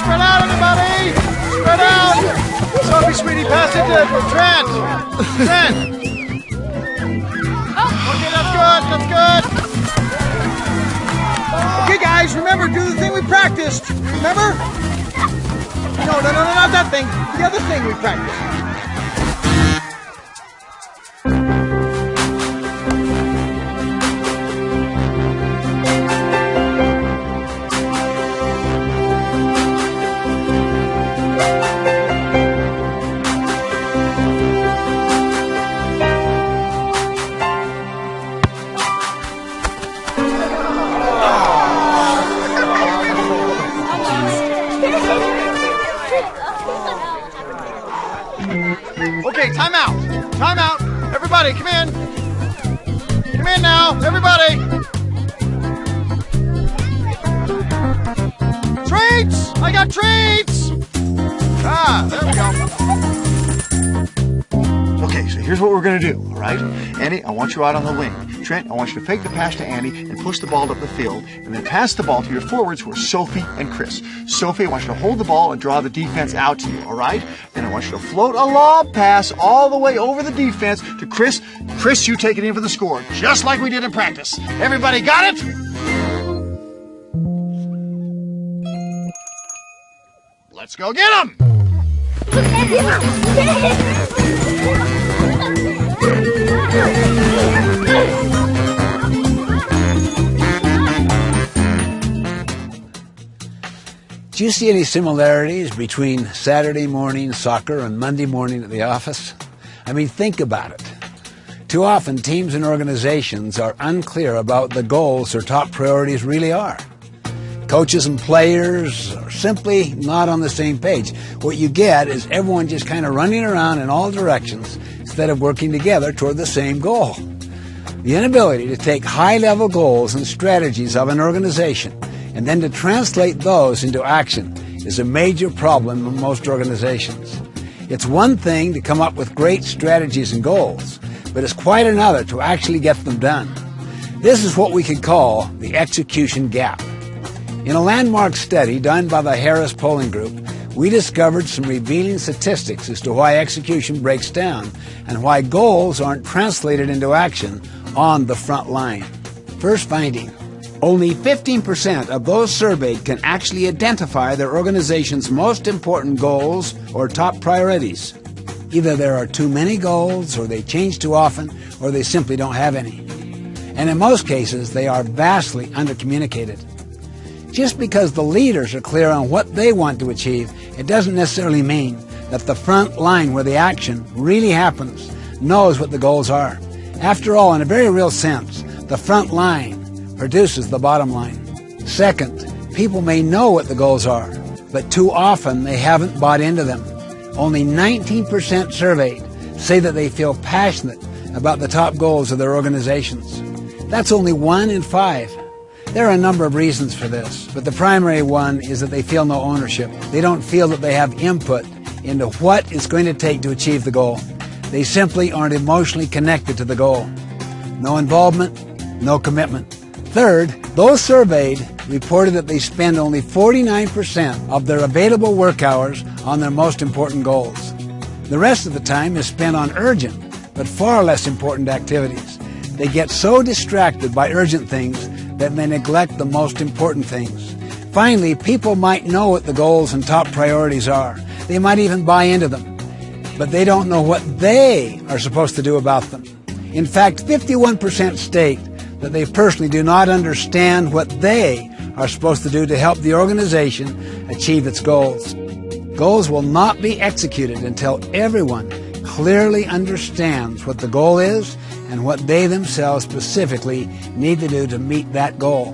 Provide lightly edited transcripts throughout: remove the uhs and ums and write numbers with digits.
Spread out, everybody! Spread out! Sophie, sweetie, pass it to Trent! Trent! Okay, that's good, Okay, guys, remember, do the thing we practiced. Remember? No, not that thing. The other thing we practiced. Okay, time out. Time out. Everybody, come in. Come in now, everybody. Treats! I got treats! There we go. Okay, so here's what we're going to do, all right? Andy, I want you out on the wing. Trent, I want you to fake the pass to Andy and push the ball up the field, and then pass the ball to your forwards who are Sophie and Chris. Sophie, I want you to hold the ball and draw the defense out to you, all right? Then I want you to float a lob pass all the way over the defense to Chris. Chris, you take it in for the score, just like we did in practice. Everybody got it? Let's go get him! Do you see any similarities between Saturday morning soccer and Monday morning at the office? I mean, think about it. Too often, teams and organizations are unclear about the goals their top priorities really are. Coaches and players are simply not on the same page. What you get is everyone just kind of running around in all directions instead of working together toward the same goal. The inability to take high-level goals and strategies of an organization and then to translate those into action is a major problem in most organizations. It's one thing to come up with great strategies and goals, but it's quite another to actually get them done. This is what we could call the execution gap. In a landmark study done by the Harris Polling Group, we discovered some revealing statistics as to why execution breaks down and why goals aren't translated into action on the front line. First finding, only 15% of those surveyed can actually identify their organization's most important goals or top priorities. Either there are too many goals, or they change too often, or they simply don't have any. And in most cases, they are vastly undercommunicated. Just because the leaders are clear on what they want to achieve, it doesn't necessarily mean that the front line where the action really happens knows what the goals are. After all, in a very real sense, the front line produces the bottom line. Second, people may know what the goals are, but too often they haven't bought into them. Only 19% surveyed say that they feel passionate about the top goals of their organizations. That's only 1 in 5. There are a number of reasons for this, but the primary one is that they feel no ownership. They don't feel that they have input into what it's going to take to achieve the goal. They simply aren't emotionally connected to the goal. No involvement, no commitment. Third, those surveyed reported that they spend only 49% of their available work hours on their most important goals. The rest of the time is spent on urgent, but far less important activities. They get so distracted by urgent things that they neglect the most important things. Finally, people might know what the goals and top priorities are. They might even buy into them, but they don't know what they are supposed to do about them. In fact, 51% state that they personally do not understand what they are supposed to do to help the organization achieve its goals. Goals will not be executed until everyone clearly understands what the goal is and what they themselves specifically need to do to meet that goal.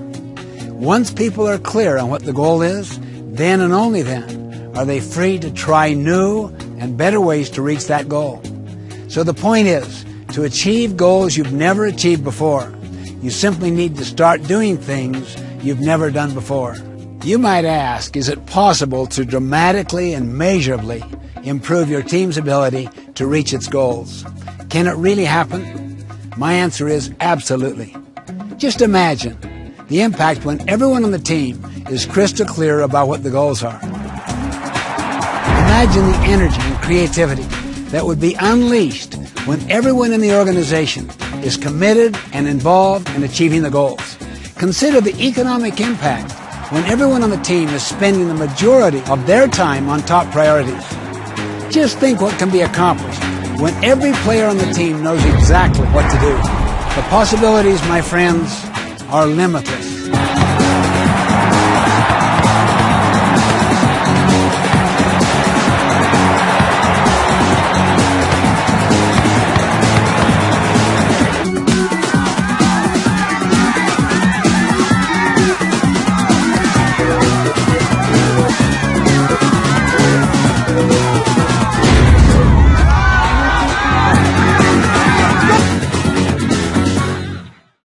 Once people are clear on what the goal is, then and only then are they free to try new, and better ways to reach that goal. So the point is, to achieve goals you've never achieved before, you simply need to start doing things you've never done before. You might ask, is it possible to dramatically and measurably improve your team's ability to reach its goals? Can it really happen? My answer is absolutely. Just imagine the impact when everyone on the team is crystal clear about what the goals are. Imagine the energy and creativity that would be unleashed when everyone in the organization is committed and involved in achieving the goals. Consider the economic impact when everyone on the team is spending the majority of their time on top priorities. Just think what can be accomplished when every player on the team knows exactly what to do. The possibilities, my friends, are limitless.